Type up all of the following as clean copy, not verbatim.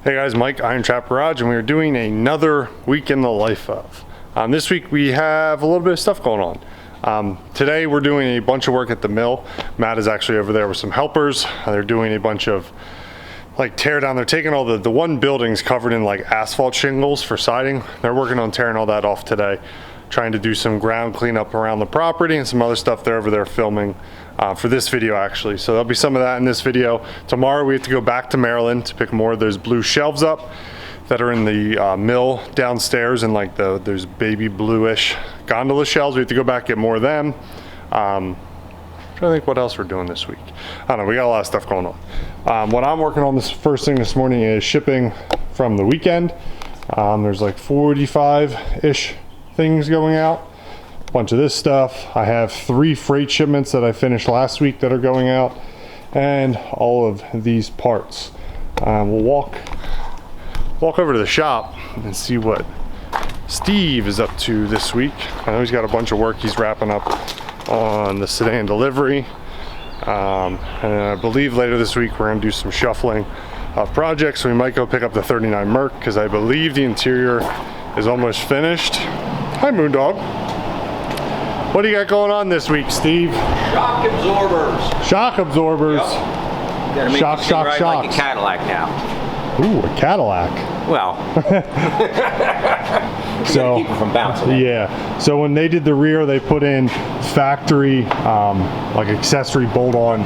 Hey guys, Mike, IronTrap Garage, and we are doing another week in the life of. This week we have a little bit of stuff going on. Today we're doing a bunch of work at the mill. Matt is actually over there with some helpers. They're doing a bunch of like tear down. They're taking all the one building's covered in like asphalt shingles for siding. They're working on tearing all that off today, trying to do some ground cleanup around the property and some other stuff they're over there filming for this video actually. So there'll be some of that in this video. Tomorrow we have to go back to Maryland to pick more of those blue shelves up that are in the mill downstairs, and like those baby bluish gondola shelves. We have to go back, get more of them. I'm trying to think what else we're doing this week. I don't know, we got a lot of stuff going on. What I'm working on this first thing this morning is shipping from the weekend. There's like 45-ish things going out. A bunch of this stuff. I have 3 freight shipments that I finished last week that are going out, and all of these parts. We'll walk over to the shop and see what Steve is up to this week. I know he's got a bunch of work he's wrapping up on the sedan delivery, and I believe later this week we're going to do some shuffling of projects. So we might go pick up the 39 Merc because I believe the interior is almost finished. Hi Moondog. What do you got going on this week, Steve? Shock absorbers. Shock absorbers. Yep. Gotta make Shock, this thing shock, ride shocks. like a Cadillac now. Ooh, a Cadillac. Well, So keep it from bouncing. yeah. So when they did the rear, they put in factory like accessory bolt-on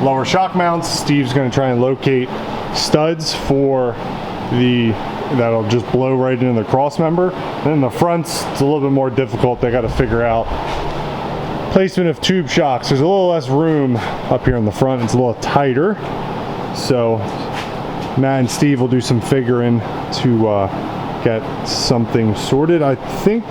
lower shock mounts. Steve's going to try and locate studs for that'll just blow right into the cross member. And then the fronts, it's a little bit more difficult. They got to figure out placement of tube shocks. There's a little less room up here in the front. It's a little tighter. So Matt and Steve will do some figuring to get something sorted. I think,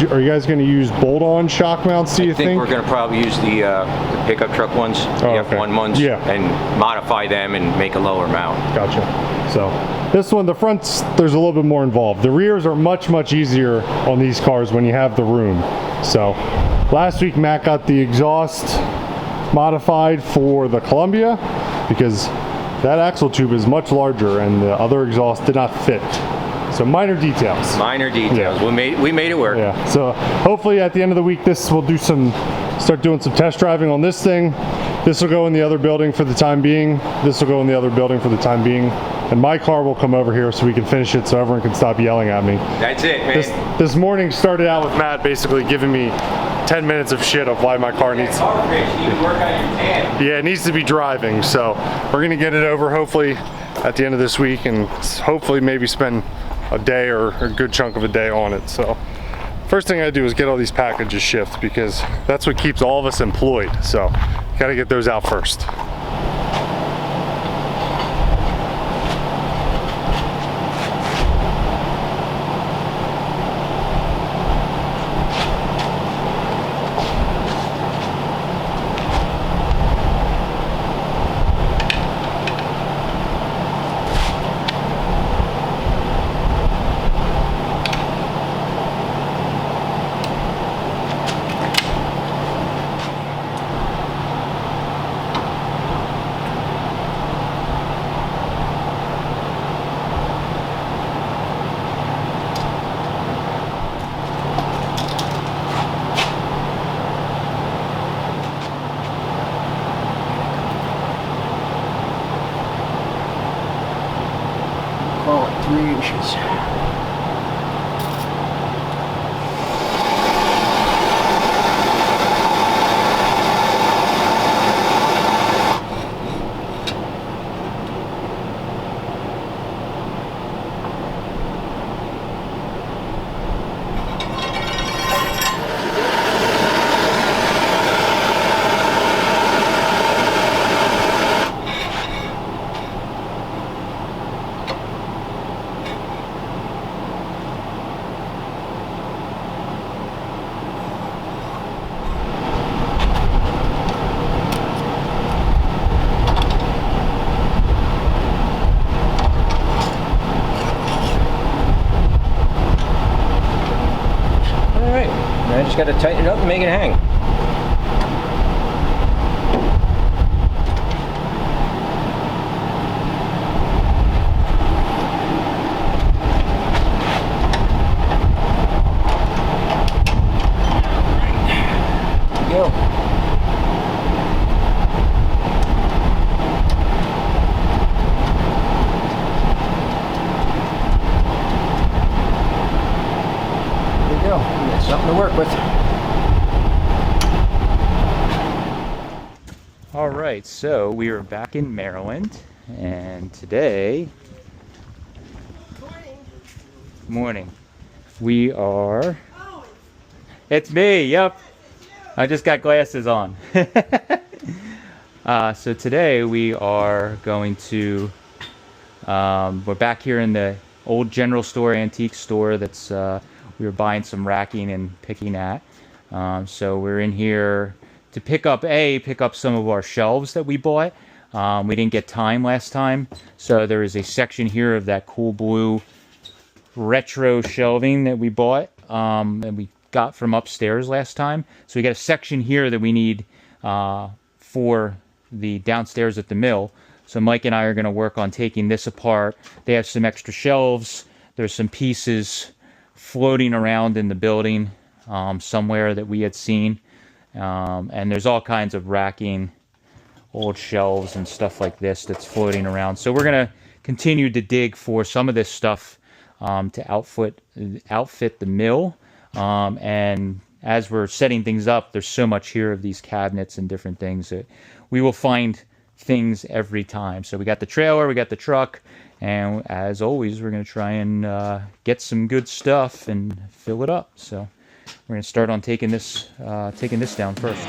are you guys going to use bolt-on shock mounts, do you think? I think we're going to probably use the pickup truck ones, the okay. F1 ones, Yeah. and modify them and make a lower mount. Gotcha. So this one, the fronts, there's a little bit more involved. The rears are much easier on these cars when you have the room. So last week Matt got the exhaust modified for the Columbia because that axle tube is much larger and the other exhaust did not fit. So minor details. Minor details. Yeah. We made it work. Yeah. So hopefully at the end of the week, we'll start doing some test driving on this thing. This will go in the other building for the time being. This will go in the other building for the time being. And my car will come over here so we can finish it so everyone can stop yelling at me. That's it, man. This morning started out with Matt basically giving me 10 minutes of shit of why my car needs You need to work on your tan. Yeah, it needs to be driving. So we're gonna get it over hopefully at the end of this week, and hopefully maybe spend a day or a good chunk of a day on it. So first thing I do is get all these packages shipped because that's what keeps all of us employed. So gotta get those out first. Call it 3 inches. I just got to tighten it up and make it hang. right, so we are back in Maryland, and today, morning, we are, it's me, yep, I just got glasses on. So today we are going to, we're back here in the old general store, antique store that's, we were buying some racking and picking at. So we're in here to pick up some of our shelves that we bought. We didn't get time last time, so there is a section here of that cool blue retro shelving that we bought, and we got from upstairs last time. So we got a section here that we need for the downstairs at the mill. So Mike and I are going to work on taking this apart. They have some extra shelves. There's some pieces floating around in the building somewhere that we had seen. And there's all kinds of racking, old shelves and stuff like this that's floating around. So we're going to continue to dig for some of this stuff to outfit the mill. And as we're setting things up, there's so much here of these cabinets and different things that we will find things every time. So we got the trailer, we got the truck, and as always, we're going to try and get some good stuff and fill it up. So we're going to start on taking this down first.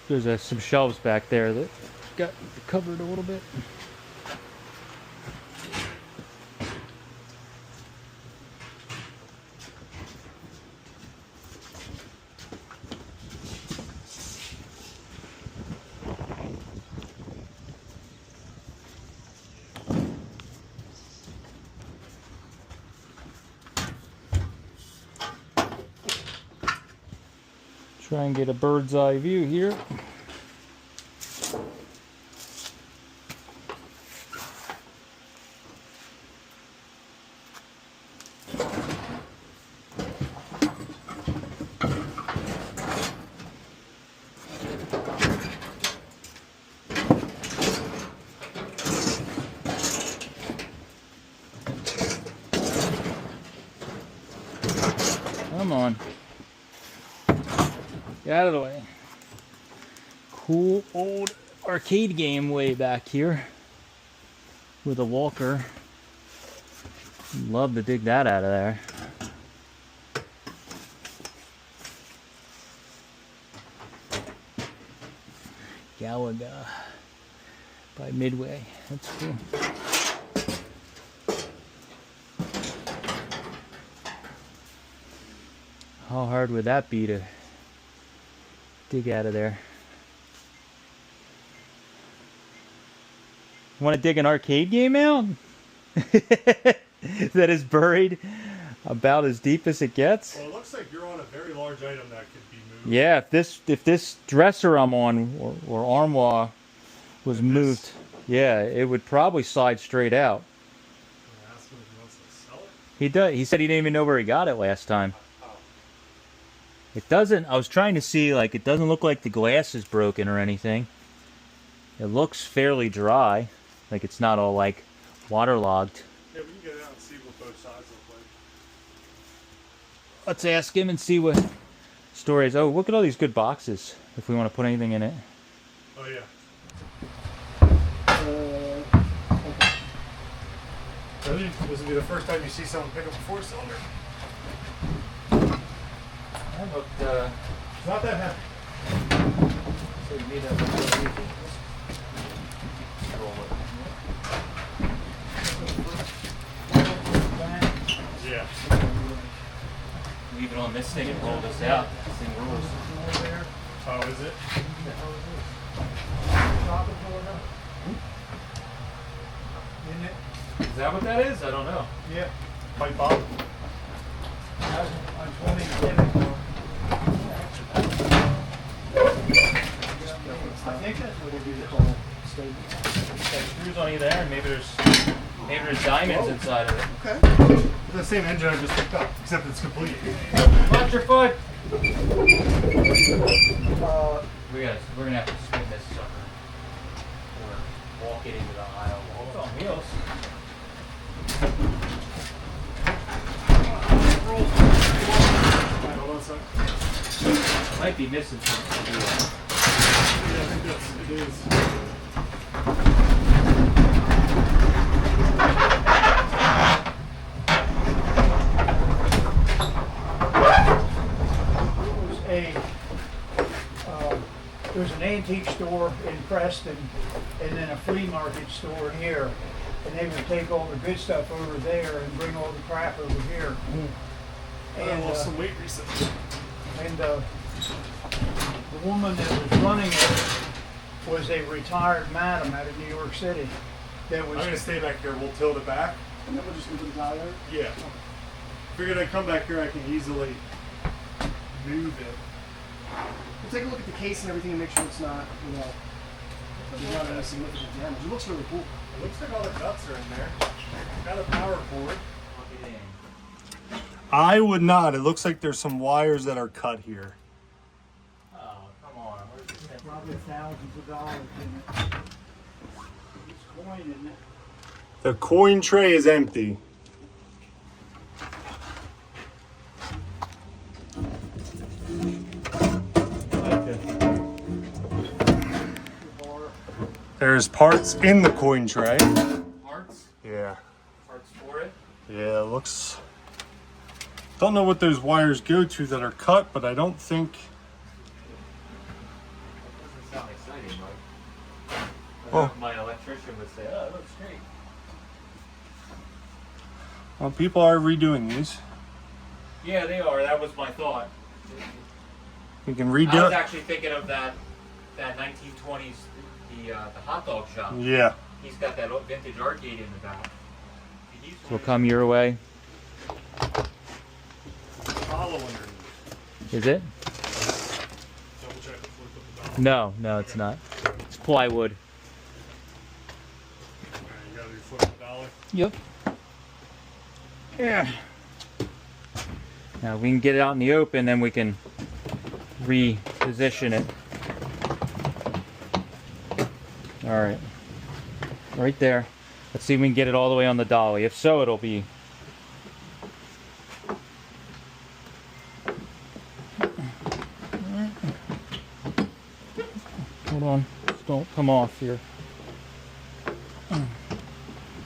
There's some shelves back there that got covered a little bit. Try and get a bird's eye view here. Come on. Get out of the way. Cool old arcade game way back here with a walker. Love to dig that out of there. Galaga by Midway. That's cool. How hard would that be to dig out of there? Want to dig an arcade game out? That is buried about as deep as it gets? Well, it looks like you're on a very large item that could be moved. Yeah, if this dresser I'm on or armoire was moved, yeah, it would probably slide straight out. Ask him if he wants to sell it. He does. He said he didn't even know where he got it last time. It doesn't. I was trying to see, like, it doesn't look like the glass is broken or anything. It looks fairly dry, like it's not all like waterlogged. Yeah, we can get out and see what both sides look like. Let's ask him and see what story is. Oh, look at all these good boxes. If we want to put anything in it. Oh yeah. Really? This will be the first time you see someone pick up a 4-cylinder. That looked. It's not that heavy. So you need that. Yeah. Leave it on this thing and roll this out. This thing rolls. Oh, is it? Is that what that is? I don't know. Yeah. Pipe bomb. I think that's what it is called. Got screws on either end. Maybe there's diamonds inside of it. Okay. It's the same engine I just picked up, except it's complete. Watch your foot. We're gonna have to spin this sucker or walk it into the aisle. Well, it's on wheels. Hold on a second. Might be missing something. Yeah, I think it is. There's an antique store in Preston and then a flea market store here. And they would take all the good stuff over there and bring all the crap over here. I lost some weight recently. And the woman that was running it was a retired madam out of New York City. That was. I'm gonna stay back here. We'll tilt it back. And then we'll just move the guy there? Yeah. Figured I'd come back here. I can easily move it. We'll take a look at the case and everything and make sure it's not, there's not any significant damage. It looks really cool. It looks like all the nuts are in there. Got a power cord. I would not. It looks like there's some wires that are cut here. Oh, come on. Where's this thing? Probably thousands of dollars in it. It's coin, isn't it? The coin tray is empty. There's parts in the coin tray. Parts? Yeah. Parts for it? Yeah, it looks... Don't know what those wires go to that are cut, but I don't think... Doesn't sound exciting, Mike. Oh. My electrician would say, oh, it looks great. Well, people are redoing these. Yeah, they are. That was my thought. You can I was redo it. actually thinking of that 1920s, the hot dog shop. Yeah. He's got that old vintage arcade in the back. Will come your way. Hollow underneath. Is it? Double check before we put the dollar. No, it's not. It's plywood. Alright, you got your foot on the dollar. Yep. Yeah. Now we can get it out in the open, then we can reposition it. All right. Right there. Let's see if we can get it all the way on the dolly. If so, it'll be... Hold on. Just don't come off here.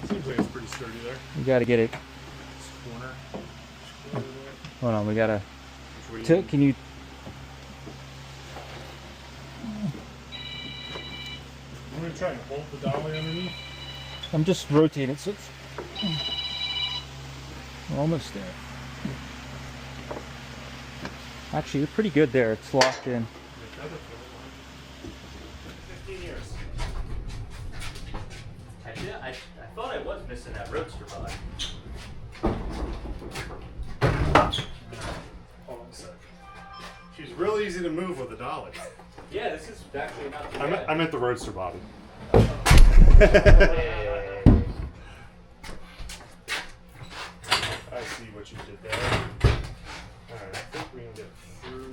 Seems like it's pretty sturdy there. We gotta get it. This corner. Hold on, we gotta... Which way you- Can you... I'm going to try and hold the dolly underneath. I'm just rotating it so it's... We're almost there. Actually, you're pretty good there. It's locked in. 15 years. I thought I was missing that roadster body. Hold on a sec. She's real easy to move with a dolly. Yeah, this is actually not too I meant the roadster body. bad. I what you did there. Alright, I think we can get through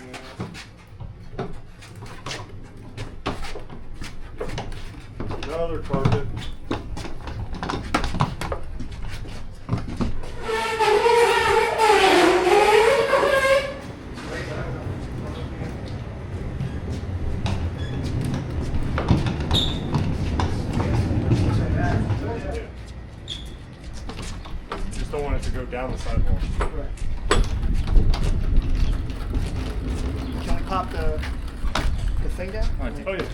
now. Another carpet. Just don't want it to go down the sidewalk. Can I pop the thing down? Oh yeah.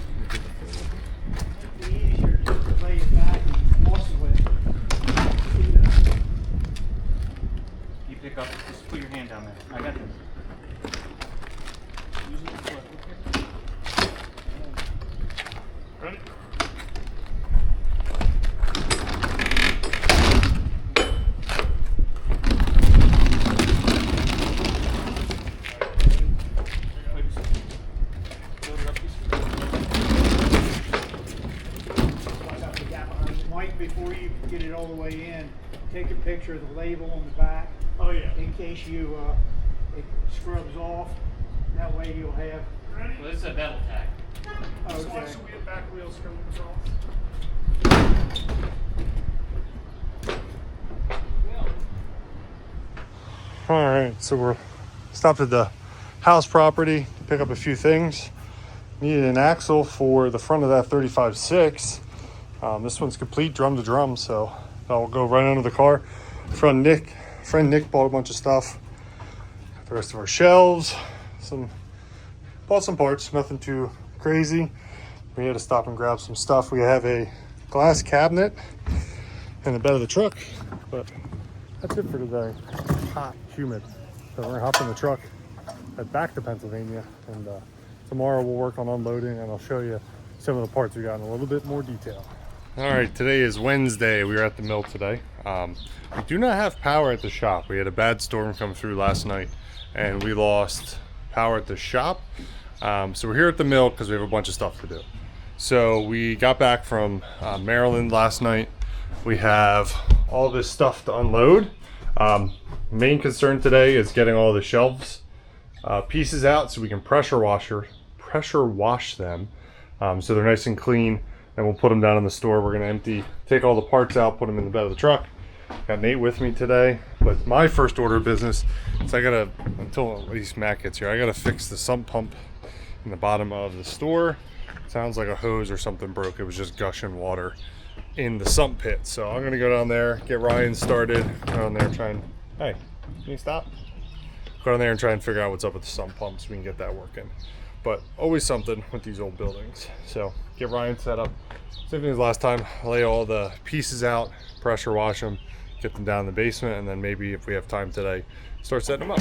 It's easier to just lay it back and muscle it. You pick up, just put your hand down there. I got this. Ready? Watch out for the gap behind it. Mike, before you get it all the way in, take a picture of the label on the back Oh yeah. in case you it scrubs off. That way you'll have. Ready? Well, this is a bevel tag. Just watch Okay. the wheel, back wheels come off. All right, so we're stopped at the house property to pick up a few things. Needed an axle for the front of that 35.6. This one's complete drum to drum, so that'll go right under the car. Friend Nick bought a bunch of stuff. Got the rest of our shelves. Bought some parts, nothing too crazy. We had to stop and grab some stuff. We have a glass cabinet in the bed of the truck, but that's it for today. Hot, humid. So we're gonna hop in the truck, head back to Pennsylvania, and tomorrow we'll work on unloading, and I'll show you some of the parts we got in a little bit more detail. All right, today is Wednesday. We were at the mill today. We do not have power at the shop. We had a bad storm come through last night, and we lost power at the shop. So we're here at the mill because we have a bunch of stuff to do. So we got back from Maryland last night. We have all this stuff to unload. Main concern today is getting all the shelves pieces out so we can pressure wash them so they're nice and clean, and we'll put them down in the store. We're gonna take all the parts out, put them in the bed of the truck. Got Nate with me today, but my first order of business is until at least Matt gets here, I gotta fix the sump pump in the bottom of the store. Sounds like a hose or something broke. It was just gushing water in the sump pit. So I'm gonna go down there, get Ryan started, go down there and try and, hey, can you stop? Go down there and try and figure out what's up with the sump pump so we can get that working. But always something with these old buildings. So get Ryan set up. Same thing as last time, lay all the pieces out, pressure wash them, get them down in the basement, and then maybe if we have time today, start setting them up.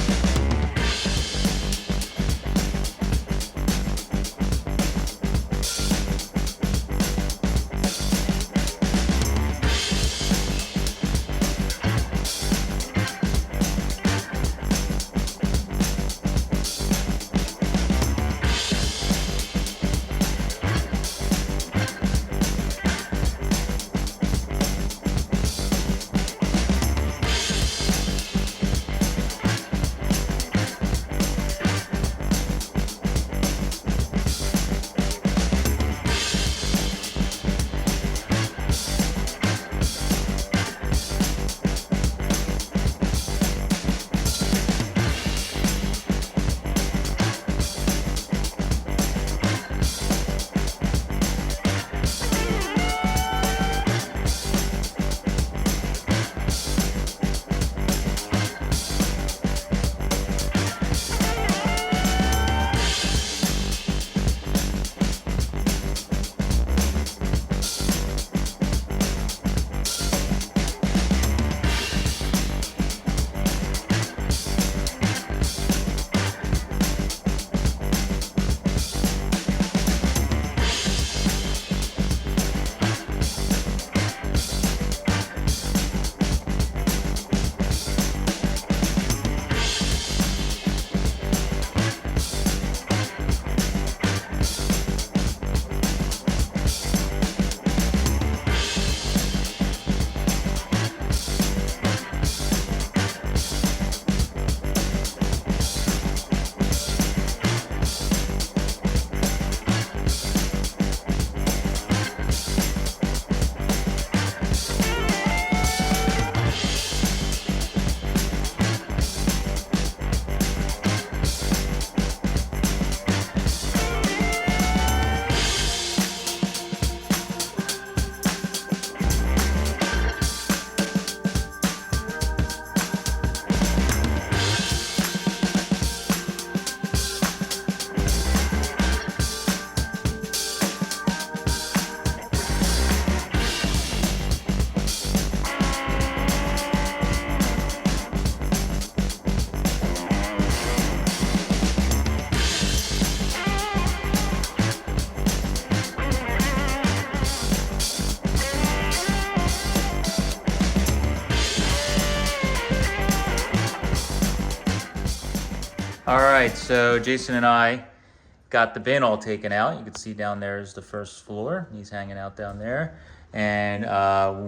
right, so Jason and I got the bin all taken out. You can see down there is the first floor. He's hanging out down there. And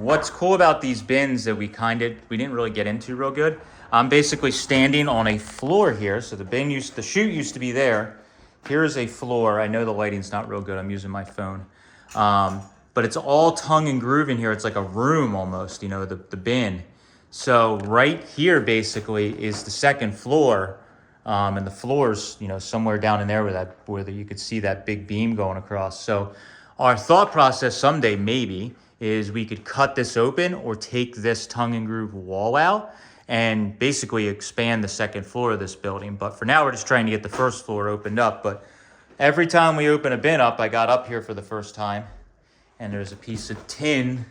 what's cool about these bins that we didn't really get into real good. I'm basically standing on a floor here. So the chute used to be there. Here's a floor. I know the lighting's not real good. I'm using my phone. But it's all tongue and groove in here. It's like a room almost, you know, the bin. So right here basically is the second floor. And the floor's, you know, somewhere down in there where you could see that big beam going across. So our thought process someday maybe is we could cut this open or take this tongue and groove wall out and basically expand the second floor of this building. But for now, we're just trying to get the first floor opened up. But every time we open a bin up, I got up here for the first time and there's a piece of tin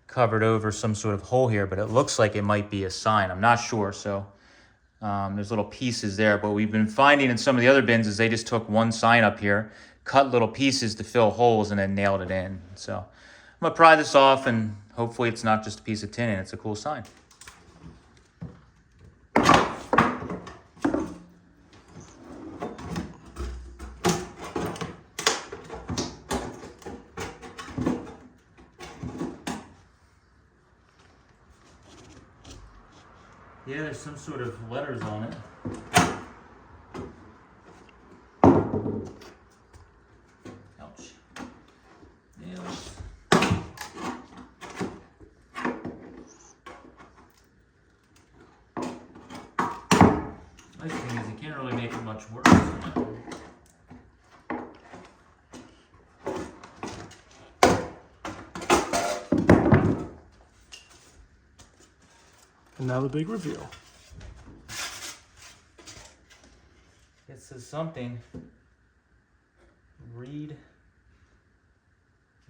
covered over some sort of hole here, but it looks like it might be a sign. I'm not sure. So there's little pieces there, but we've been finding in some of the other bins is they just took one sign up here, cut little pieces to fill holes, and then nailed it in. So I'm gonna pry this off, and hopefully it's not just a piece of tin and it's a cool sign. Yeah, there's some sort of letters on it. Ouch. Nails. Nice thing is you can't really make it much worse. And now the big reveal. It says something. Read.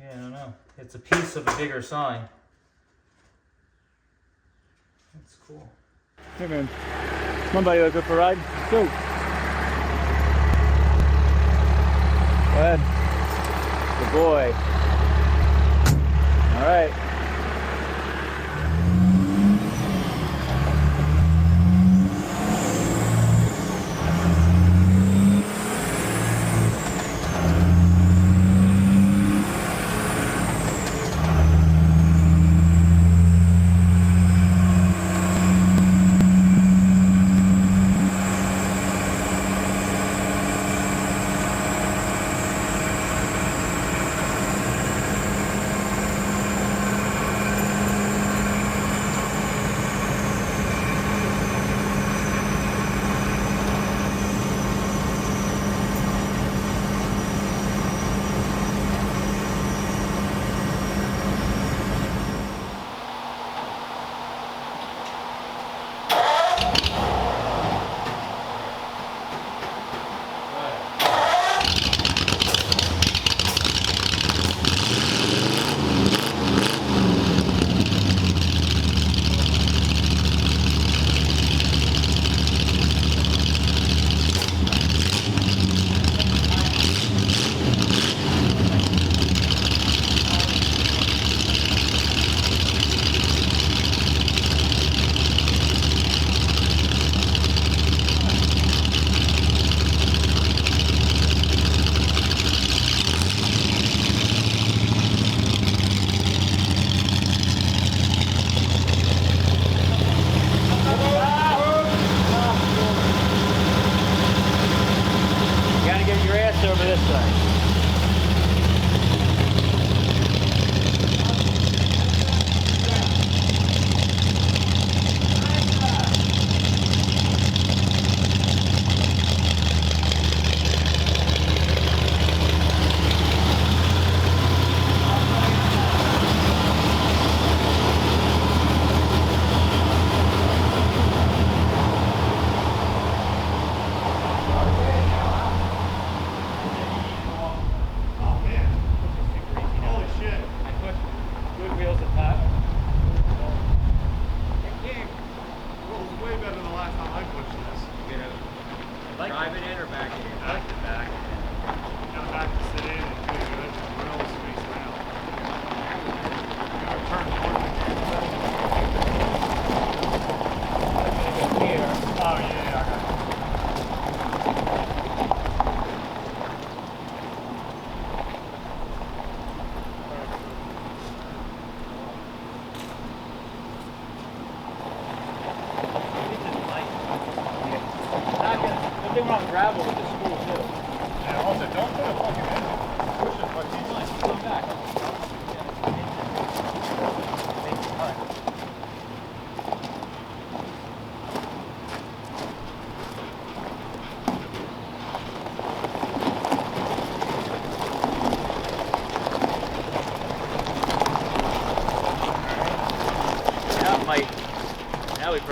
Yeah, I don't know. It's a piece of a bigger sign. That's cool. Hey man, come on buddy, wanna go for a ride? Let's go. Go ahead. Good boy. All right.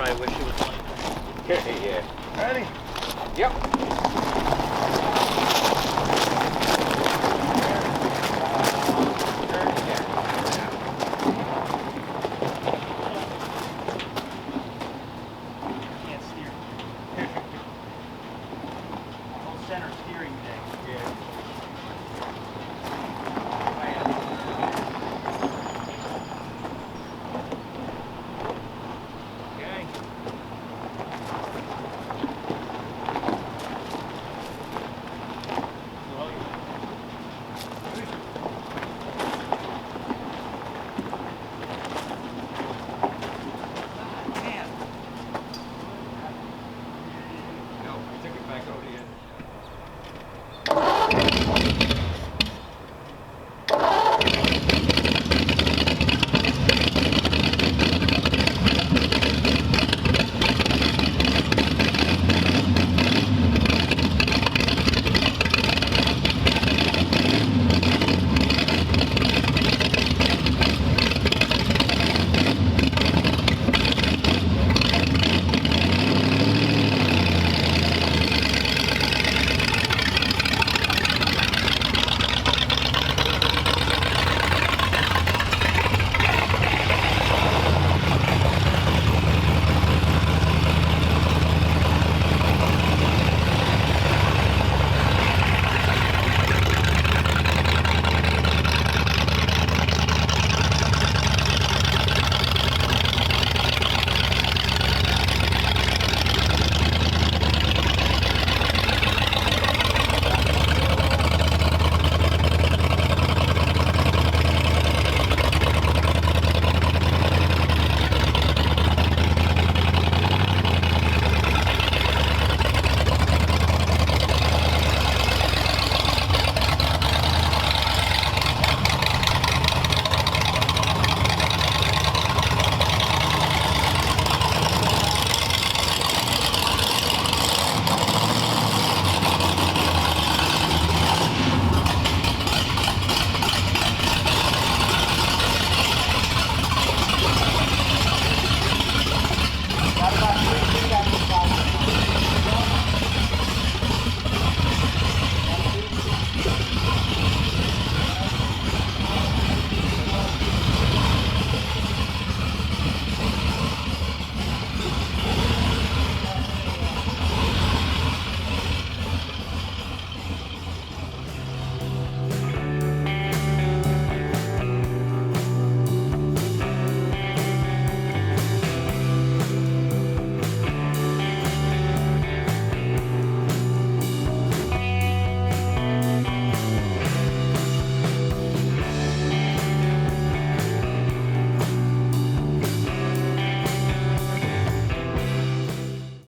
I wish it was like. Yeah. Ready? Yep.